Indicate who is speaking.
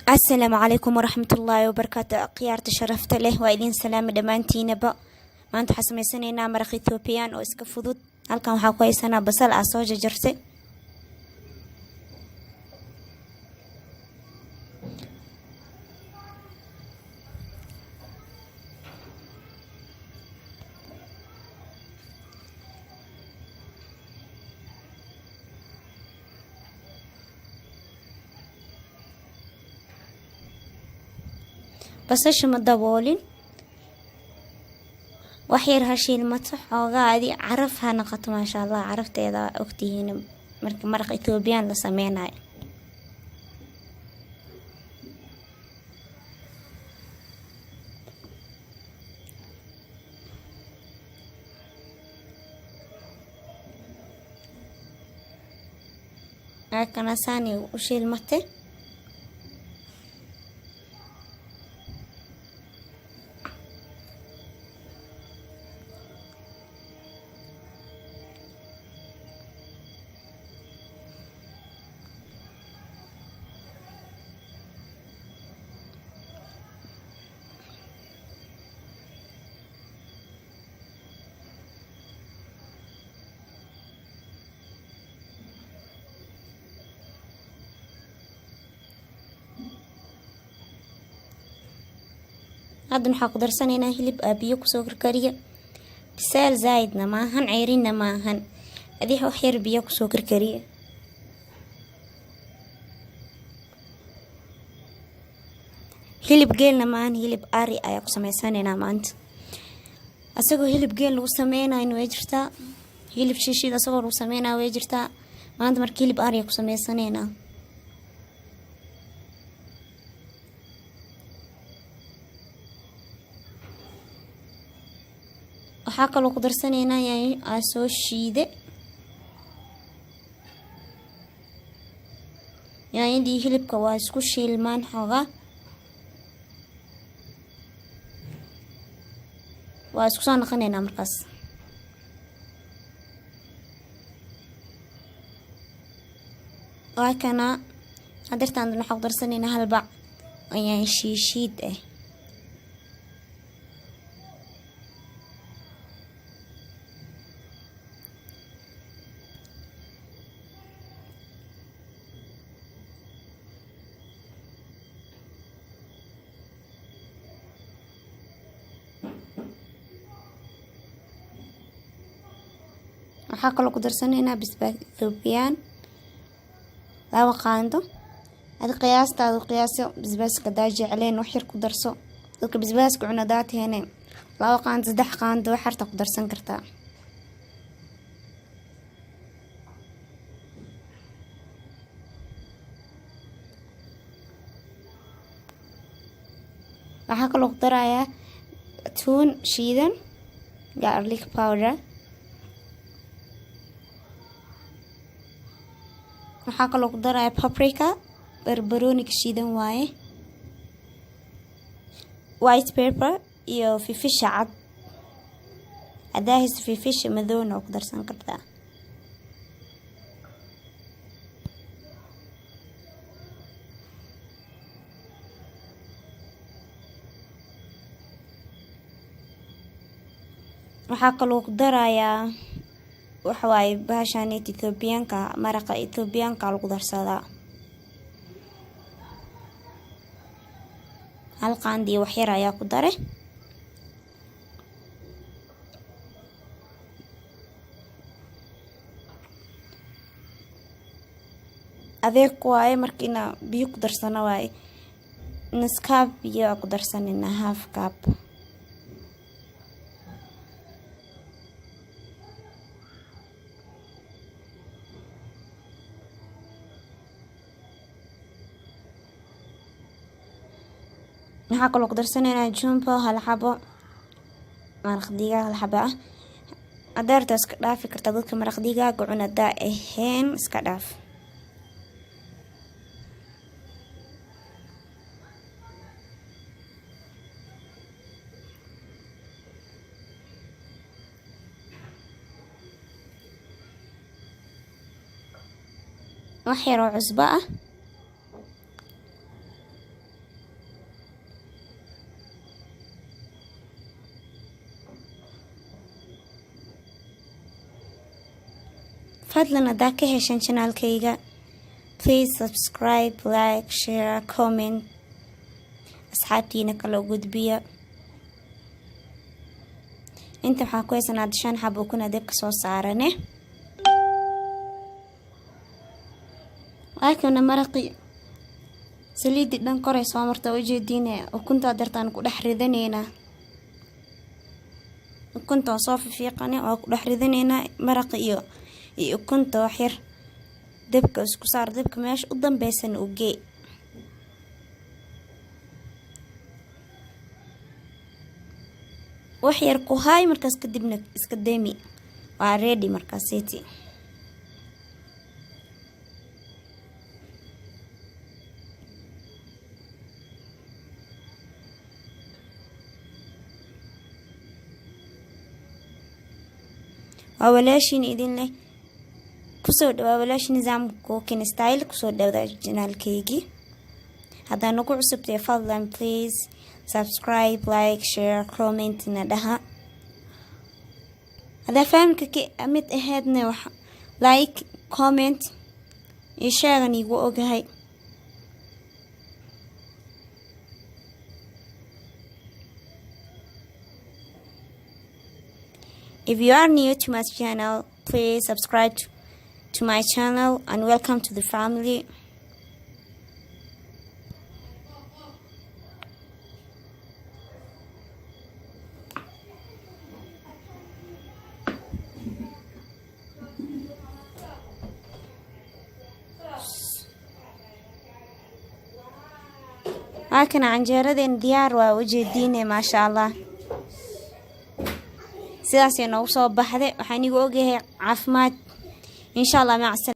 Speaker 1: السلام عليكم ورحمة الله وبركاته. khiyaarta sharafta leh waa idin salaami dhammaantiinaba. maanta waxaan sameysanaynaa maraq Ethiopian oo iska fudud. halkan waxaa ku haysanaa basal aan soo jarjartay, basasha ma daboolin, wax yar ha shiilmato xoogaadi caraf ha noqoto. maasha Allah, carafteeda ogtihiin marka maraq Ethiopian la sameynayo. kana saani u shiilmatay. hadda waxaan ku darsanaynaa hilib biyo kusoo karkariya. bisaal zaidna maahan, ceyrinna maahan, adii wax yar biyo kusoo karkariya. hilib geelna maahan, hilib ari ayaa ku sameysanaynaa maanta. asagoo hilib geel lagu sameynayo way jirtaa, hilib shiishid asagoo lagu sameynayo way jirtaa. maanta marka hilib ari ku sameysanaynaa. waxaa kaloo ku darsanaynaa yaanyo aan soo shiide. yaanyadii hilibka waa isku shiilmaan xoogaa, waa isku soo naqanaynaa markaas. waa kana hadeertaan waxaa ku darsanaynaa hal bac oo yaanyo shiishiid ah. waxaa kaloo ku darsanaynaa basbaas Ethiopian 2 qaando. adi qiyaastaada qiyaaso basbaaska daa jecleen wax yar ku darso. dadka basbaaska cuna daateene 2 qaando 3 qaando wax harta ku darsan kartaa. waxaa kaloo ku darayaa tuun shiidan, garlic powder. waxaa kaloo ku daraya paprika, barbarooniga shiidan waaye, white pepper iyo fifisha cad. hadaahis fifisha madowna oo ku darsan kartaa. waxaa kaloo ku darayaa waxawaaye bahashaan Ethiopianka, maraqa Ethiopianka lagu darsadaa. hal qaandi wax yar ayaa ku dare. adeeg waaye markiina biyo ku darsana waaye. naskaab biyo ku darsanina half cup. waxaa kaloo ku darsanaynaa jumbo hal xabo, maraq digaag hal xabo ah. adeerta iska dhaafi kartaa dadka maraq digaaga cuna daa ahayn iska dhaaf. wax yar oo cusbo ah fadlan hadaa ka heshan channelkayga please subscribe, like, share, comment. asxaabtiina kala gudbiya. inta waxaa ku haysanaa 5 xabo kuna dabka soo saarane. laakiin maraqi saliidi dhan koray soo marta oo jeedine ukunta dartaan ku dhex ridaneyna. ukunta soo fiiqane oo ku dhex ridaneyna maraqi iyo ukunta wax yar dabka isku saar. dabka meesha u dambaysan u gee. wax yar ku hay markaas kadibna iska deemi. waa ready markaas seeti. walaashin idin leh kusoo dhawaad walaashin nizaam cooking style kusoo dhawaad channelkaygi. hadaa nagu cusubtay fadlan please subscribe, like, share, comment na dhaha. hadaa fahamka ka mid ahaydna wax like, comment iyo share nigu ogahay. If you are new to my channel, please subscribe to my channel and welcome to the family. لكن canjeeradeen diyaar waa ujeediine ma sha Allah. sidaas ay noo soo baxday. waxaan igu ogahay caafimaad insha Allah ma